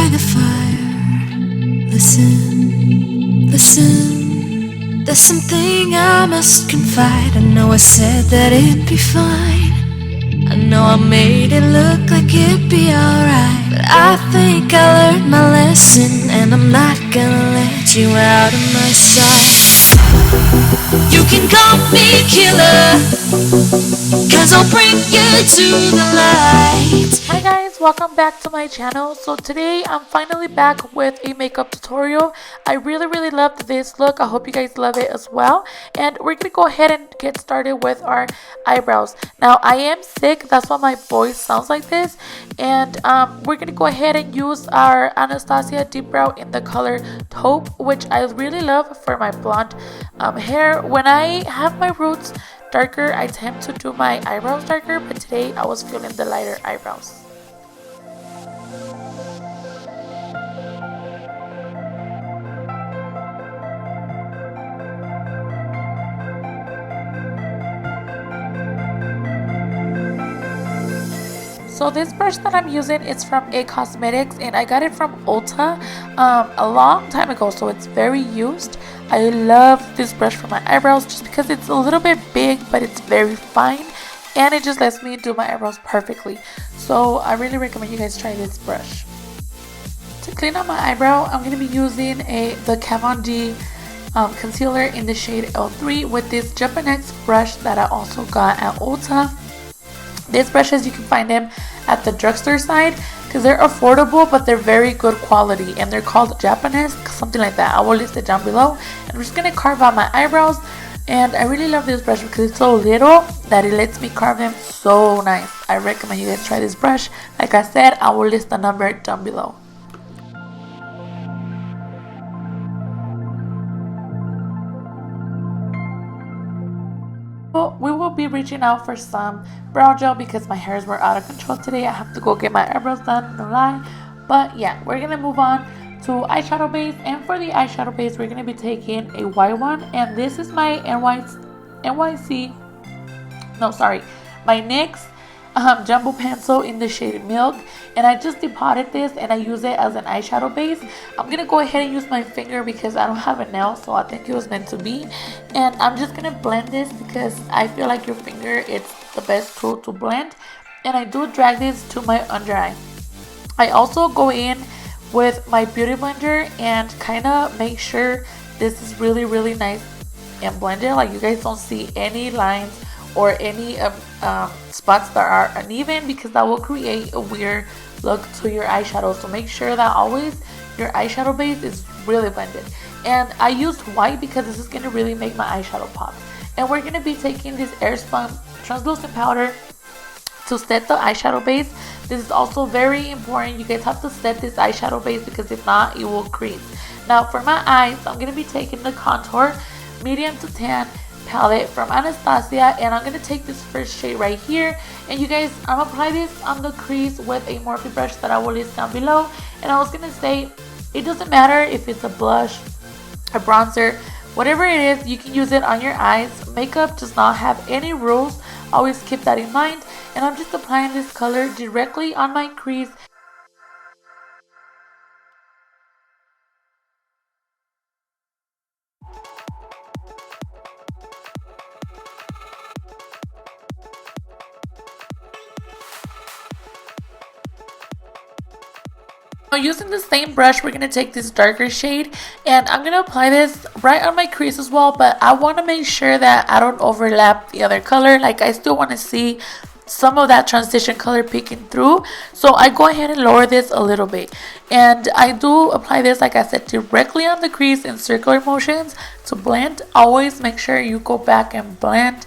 by the fire. Listen, listen. There's something I must confide. I know I said that it'd be fine. I know I made it look like it'd be alright, but I think I learned my lesson, and I'm not gonna let you out of my sight. You can call me killer, 'cause I'll bring you to the light. Hi guys, welcome back to my channel. So today I'm finally back with a makeup tutorial. I really loved this look. I hope you guys love it as well. And we're gonna go ahead and get started with our eyebrows. Now I am sick, that's why my voice sounds like this. And we're gonna go ahead and use our Anastasia Deep Brow in the color Taupe, which I really love for my blonde hair. When I have my roots darker, I tend to do my eyebrows darker, but today I was feeling the lighter eyebrows. So this brush that I'm using is from A Cosmetics, and I got it from Ulta a long time ago, so it's very used. I love this brush for my eyebrows just because it's a little bit big, but it's very fine, and it just lets me do my eyebrows perfectly. So I really recommend you guys try this brush. To clean up my eyebrow, I'm going to be using the Kat Von D concealer in the shade L3 with this Japanese brush that I also got at Ulta. These brushes, you can find them at the drugstore side because they're affordable, but they're very good quality, and they're called Japanese, something like that. I will list it down below. And I'm just going to carve out my eyebrows, and I really love this brush because it's so little that it lets me carve them so nice. I recommend you guys try this brush. Like I said, I will list the number down below. We will be reaching out for some brow gel because my hairs were out of control today. I have to go get my eyebrows done, no lie. But yeah, we're gonna move on to eyeshadow base, and for the eyeshadow base we're gonna be taking a white one, and this is my my NYX jumbo pencil in the shade Milk, and I just depotted this and I use it as an eyeshadow base. I'm gonna go ahead and use my finger because I don't have a nail, so I think it was meant to be, and I'm just gonna blend this because I feel like your finger is the best tool to blend. And I do drag this to my under eye. I also go in with my beauty blender and kind of make sure this is really nice and blended, like you guys don't see any lines or any spots that are uneven, because that will create a weird look to your eyeshadow. So make sure that always your eyeshadow base is really blended. And I used white because this is going to really make my eyeshadow pop. And we're going to be taking this Airspung Translucent powder to set the eyeshadow base. This is also very important. You guys have to set this eyeshadow base because if not, it will crease. Now for my eyes, I'm going to be taking the Contour Medium to Tan palette from Anastasia, and I'm going to take this first shade right here, and you guys, I'm going to apply this on the crease with a Morphe brush that I will list down below. And I was going to say, it doesn't matter if it's a blush, a bronzer, whatever it is, you can use it on your eyes. Makeup does not have any rules, always keep that in mind. And I'm just applying this color directly on my crease. Using the same brush, we're going to take this darker shade, and I'm going to apply this right on my crease as well, but I want to make sure that I don't overlap the other color. Like, I still want to see some of that transition color peeking through, so I go ahead and lower this a little bit. And I do apply this, like I said, directly on the crease in circular motions to blend. Always make sure you go back and blend.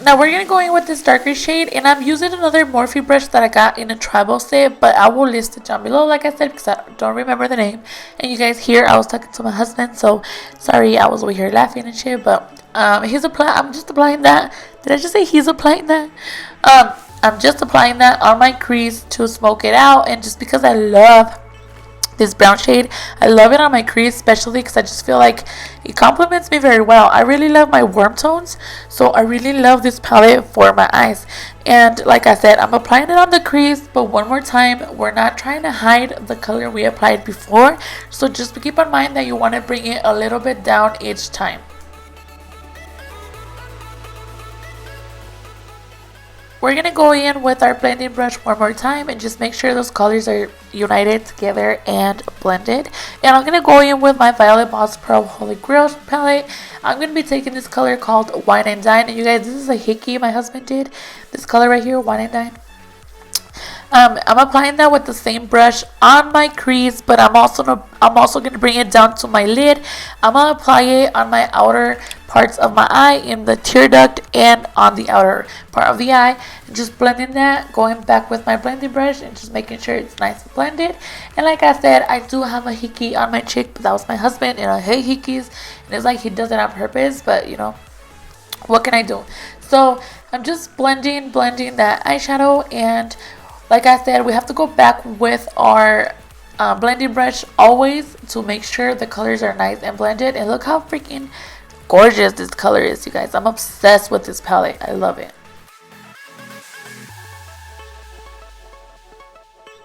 Now we're going to go in with this darker shade, and I'm using another Morphe brush that I got in a tribal set, but I will list it down below, like I said, because I don't remember the name. And you guys hear I was talking to my husband, so sorry, I was over here laughing and shit, but I'm just applying that. Did I just say he's applying that? I'm just applying that on my crease to smoke it out, and just because I love this brown shade. I love it on my crease, especially because I just feel like it complements me very well. I really love my warm tones, so I really love this palette for my eyes. And like I said, I'm applying it on the crease, but one more time, we're not trying to hide the color we applied before, so just keep in mind that you want to bring it a little bit down each time. We're going to go in with our blending brush one more time and just make sure those colors are united together and blended. And I'm going to go in with my Violet Boss Pearl Holy Grail palette. I'm going to be taking this color called Wine and Dine. And you guys, this is a hickey my husband did. This color right here, Wine and Dine. I'm applying that with the same brush on my crease, but I'm also going to bring it down to my lid. I'm going to apply it on my outer parts of my eye, in the tear duct, and on the outer part of the eye. And just blending that, going back with my blending brush and just making sure it's nice and blended. And like I said, I do have a hickey on my cheek, but that was my husband, and I hate hickeys. And it's like he does it on purpose, but you know, what can I do? So I'm just blending that eyeshadow. And like I said, we have to go back with our blending brush always to make sure the colors are nice and blended. And look how freaking gorgeous this color is, you guys. I'm obsessed with this palette. I love it.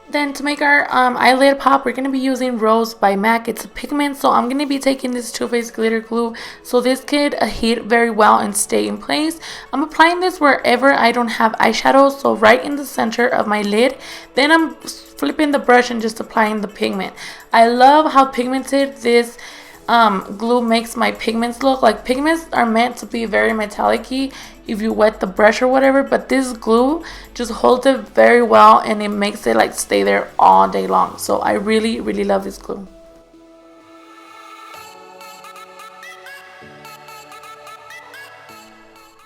Then to make our eyelid pop, we're going to be using Rose by MAC. It's a pigment, so I'm going to be taking this Too Faced glitter glue so this could heat very well and stay in place. I'm applying this wherever I don't have eyeshadow, so right in the center of my lid. Then I'm flipping the brush and just applying the pigment. I love how pigmented this glue makes my pigments look. Like, pigments are meant to be very metallic-y if you wet the brush or whatever, but this glue just holds it very well and it makes it like stay there all day long. So I really love this glue.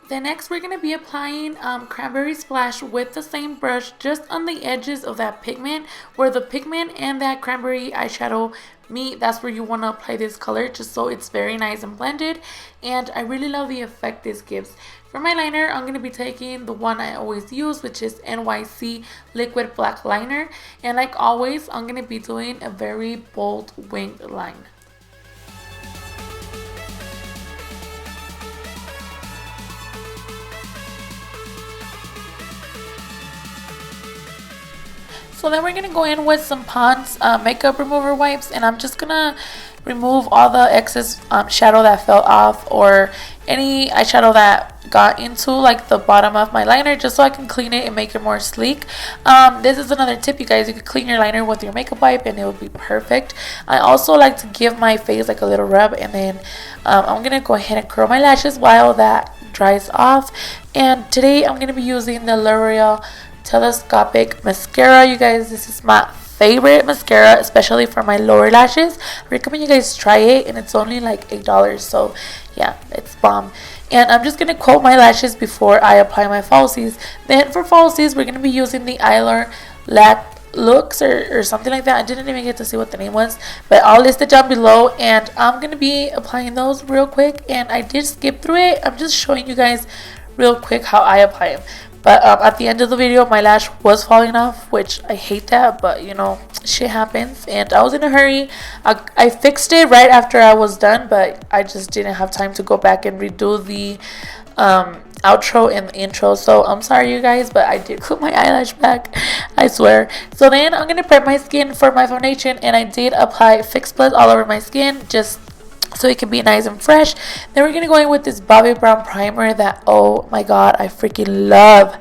Then next we're going to be applying Cranberry Splash with the same brush just on the edges of that pigment, where the pigment and that cranberry eyeshadow meet. That's where you want to apply this color, just so it's very nice and blended. And I really love the effect this gives. For my liner, I'm going to be taking the one I always use, which is NYC Liquid Black Liner. And like always, I'm going to be doing a very bold winged line. So then we're going to go in with some Pond's makeup remover wipes, and I'm just going to remove all the excess shadow that fell off, or any eyeshadow that got into like the bottom of my liner, just so I can clean it and make it more sleek. This is another tip, you guys. You could clean your liner with your makeup wipe and it would be perfect. I also like to give my face like a little rub, and then I'm going to go ahead and curl my lashes while that dries off. And today I'm going to be using the L'Oreal Telescopic mascara. You guys, this is my favorite mascara, especially for my lower lashes. I recommend you guys try it, and it's only like $8, so yeah, it's bomb. And I'm just going to coat my lashes before I apply my falsies. Then for falsies, we're going to be using the Eyelour Luxe or something like that. I didn't even get to see what the name was, but I'll list it down below, and I'm going to be applying those real quick. And I did skip through it. I'm just showing you guys real quick how I apply them. But at the end of the video, my lash was falling off, which I hate that, but you know, shit happens. And I was in a hurry. I fixed it right after I was done, but I just didn't have time to go back and redo the outro and the intro. So I'm sorry, you guys, but I did put my eyelash back, I swear. So then I'm going to prep my skin for my foundation, and I did apply Fix Plus all over my skin, just so it can be nice and fresh. Then we're gonna go in with this Bobbi Brown primer that, oh my god, I freaking love.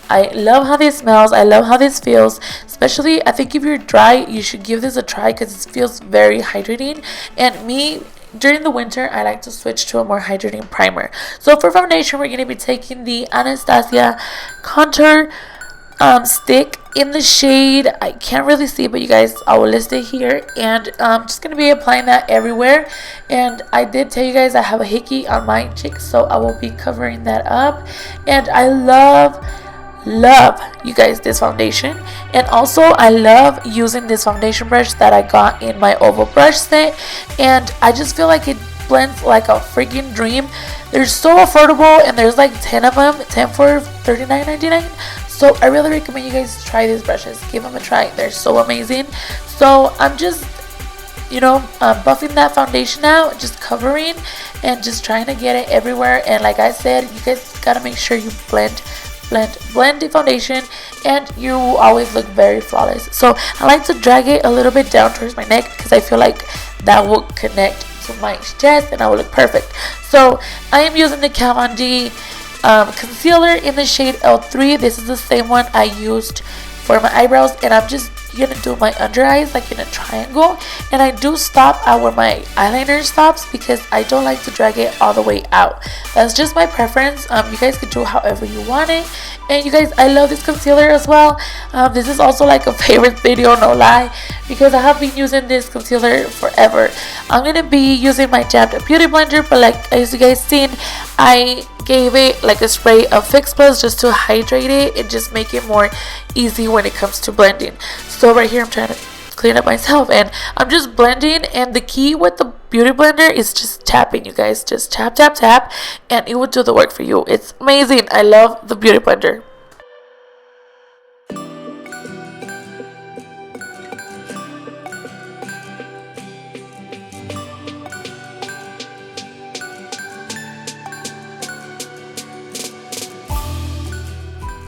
I love how this smells. I love how this feels. Especially, I think if you're dry, you should give this a try because it feels very hydrating. And me, during the winter, I like to switch to a more hydrating primer. So for foundation, we're gonna be taking the Anastasia Contour stick in the shade, I can't really see, but you guys, I will list it here. And I'm just going to be applying that everywhere. And I did tell you guys I have a hickey on my cheek, so I will be covering that up. And I love you guys this foundation. And also I love using this foundation brush that I got in my oval brush set, and I just feel like it blends like a freaking dream. They're so affordable, and there's like 10 of them, 10 for $39.99. So I really recommend you guys try these brushes. Give them a try. They're so amazing. So I'm just buffing that foundation out, just covering and just trying to get it everywhere. And like I said, you guys gotta make sure you blend the foundation, and you always look very flawless. So I like to drag it a little bit down towards my neck because I feel like that will connect to my chest and I will look perfect. So I am using the Kat Von D concealer in the shade L3. This is the same one I used for my eyebrows, and I'm just gonna do my under eyes like in a triangle, and I do stop at where my eyeliner stops because I don't like to drag it all the way out. That's just my preference. You guys can do however you want it. And you guys, I love this concealer as well. This is also like a favorite video, no lie, because I have been using this concealer forever. I'm gonna be using my Tapped Beauty Blender, but like as you guys seen, I gave it like a spray of Fix Plus just to hydrate it and just make it more easy when it comes to blending. So right here I'm trying to clean up myself and I'm just blending, and the key with the beauty blender is just tapping. You guys just tap tap tap and it will do the work for you. It's amazing. I love the beauty blender.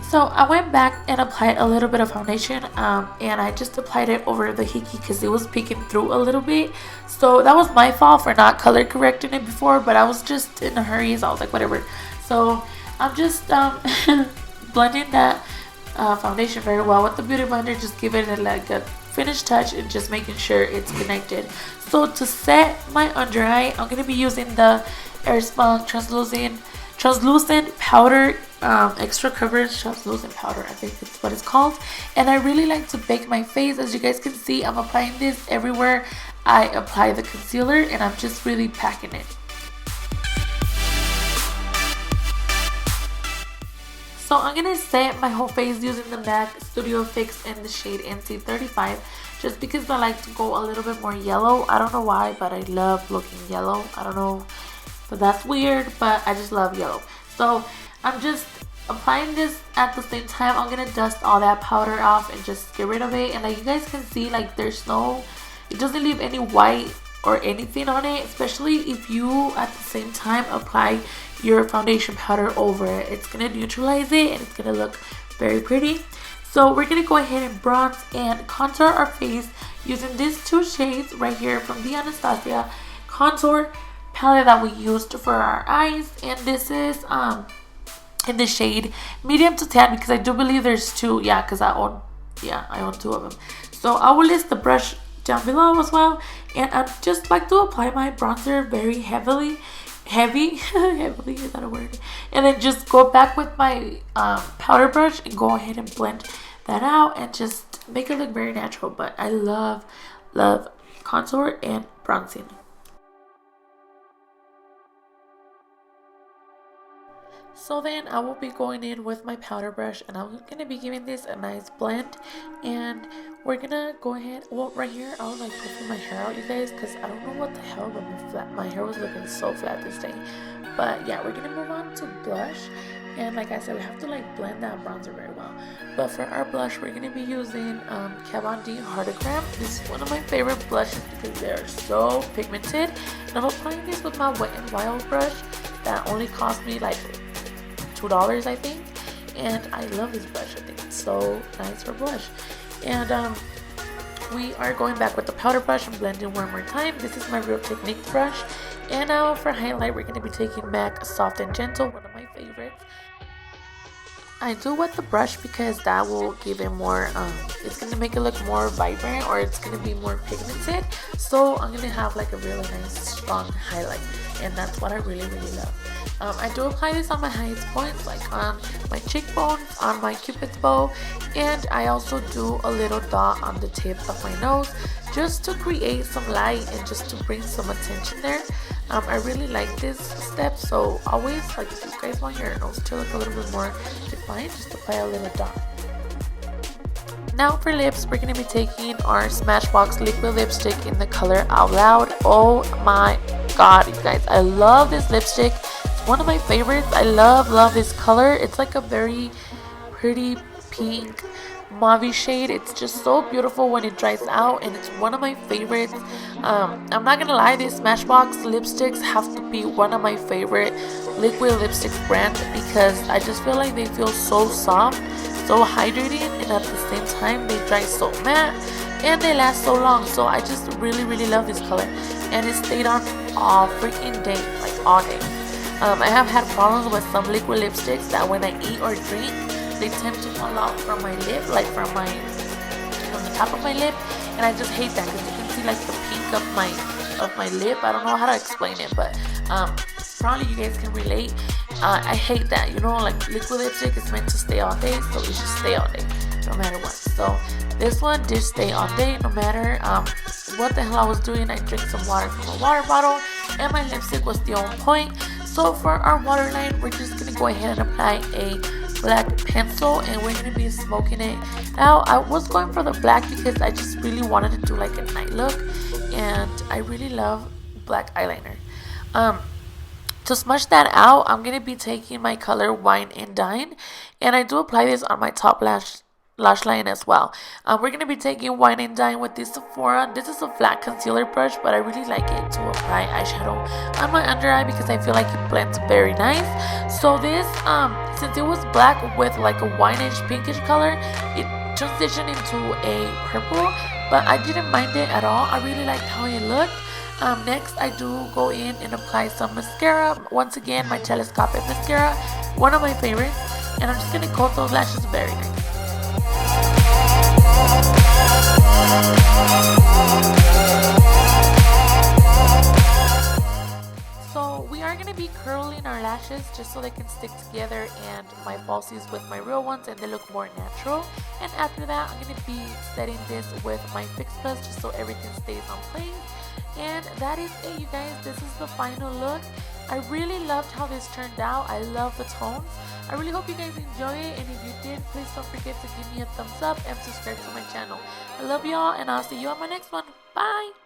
So I went back and applied a little bit of foundation, and I just applied it over the hickey because it was peeking through a little bit. So that was my fault for not color correcting it before, but I was just in a hurry, so I was like whatever. So I'm just blending that foundation very well with the beauty blender, just giving it like a finished touch and just making sure it's connected. So to set my under eye, I'm going to be using the Airspung Translucent powder, extra coverage translucent powder, I think it's what it's called. And I really like to bake my face. As you guys can see, I'm applying this everywhere I apply the concealer, and I'm just really packing it. So I'm gonna set my whole face using the MAC Studio Fix in the shade NC35, just because I like to go a little bit more yellow. I don't know why, but I love looking yellow. I don't know, but that's weird, but I just love yellow. So I'm just applying this at the same time. I'm gonna dust all that powder off and just get rid of it. And like you guys can see, like there's no, it doesn't leave any white or anything on it, especially if you at the same time apply your foundation powder over it. It's gonna neutralize it and it's gonna look very pretty. So we're gonna go ahead and bronze and contour our face using these two shades right here from the Anastasia contour palette that we used for our eyes. And this is in the shade medium to tan, because I do believe there's two, because I own two of them. So I will list the brush down below as well, and I just like to apply my bronzer very heavily, is that a word? And then just go back with my powder brush and go ahead and blend that out and just make it look very natural. But I love contour and bronzing. So then I will be going in with my powder brush, and I'm going to be giving this a nice blend. And we're going to go ahead, well right here I was like puffing my hair out, you guys, because I don't know what the hell, but my hair was looking so flat this day. But yeah, we're going to move on to blush. And like I said, we have to like blend that bronzer very well. But for our blush, we're going to be using Kat Von D heathagram. This is one of my favorite blushes because they are so pigmented. And I'm applying this with my Wet n Wild brush that only cost me like $2, I think, and I love this brush. I think it's so nice for blush. And we are going back with the powder brush and blending one more time. This is my Real Technique brush. And now for highlight, we're going to be taking MAC Soft and Gentle, one of my favorites. I do wet the brush because that will give it more, it's going to make it look more vibrant, or it's going to be more pigmented. So I'm going to have like a really nice strong highlight, and that's what I really love. I do apply this on my highest points, like on my cheekbones, on my cupid's bow, and I also do a little dot on the tip of my nose just to create some light and just to bring some attention there. I really like this step, so always, like, if you guys want your nose to look a little bit more defined, just apply a little dot. Now for lips, we're going to be taking our Smashbox liquid lipstick in the color Out Loud. Oh my god, you guys, I love this lipstick. It's one of my favorites. I love this color. It's like a very pretty pink mauve shade. It's just so beautiful when it dries out, and it's one of my favorites. I'm not gonna lie, these Smashbox lipsticks have to be one of my favorite liquid lipsticks brand because I just feel like they feel so soft, so hydrating, and at the same time they dry so matte and they last so long. So I just really love this color, and it stayed on all freaking day, like all day. I have had problems with some liquid lipsticks that when I eat or drink, they tend to fall out from my lip, like from the top of my lip, and I just hate that because you can see like the pink of my lip. I don't know how to explain it, but probably you guys can relate. I hate that, you know, like liquid lipstick is meant to stay all day, so it should stay all day no matter what. So this one did stay all day no matter what the hell I was doing. I drank some water from a water bottle, and my lipstick was still on point. So for our waterline, we're just gonna go ahead and apply a black pencil, and we're gonna be smoking it out. I was going for the black because I just really wanted to do like a night look, and I really love black eyeliner. To smudge that out, I'm gonna be taking my color Wine and Dine, and I do apply this on my top lash line as well. We're gonna be taking Wine and Dine with this Sephora. This is a flat concealer brush, but I really like it to apply eyeshadow on my under eye because I feel like it blends very nice. So this, since it was black with like a wineish pinkish color, it transitioned into a purple, but I didn't mind it at all. I really liked how it looked. Next, I do go in and apply some mascara. Once again, my Telescopic mascara, one of my favorites, and I'm just gonna coat those lashes very nice. So we are going to be curling our lashes just so they can stick together, and my falsies with my real ones, and they look more natural. And after that, I'm going to be setting this with my Fix Plus just so everything stays on place. And that is it, you guys. This is the final look. I really loved how this turned out. I love the tones. I really hope you guys enjoy it, and if you did, please don't forget to give me a thumbs up and subscribe to my channel. I love y'all, and I'll see you on my next one. Bye!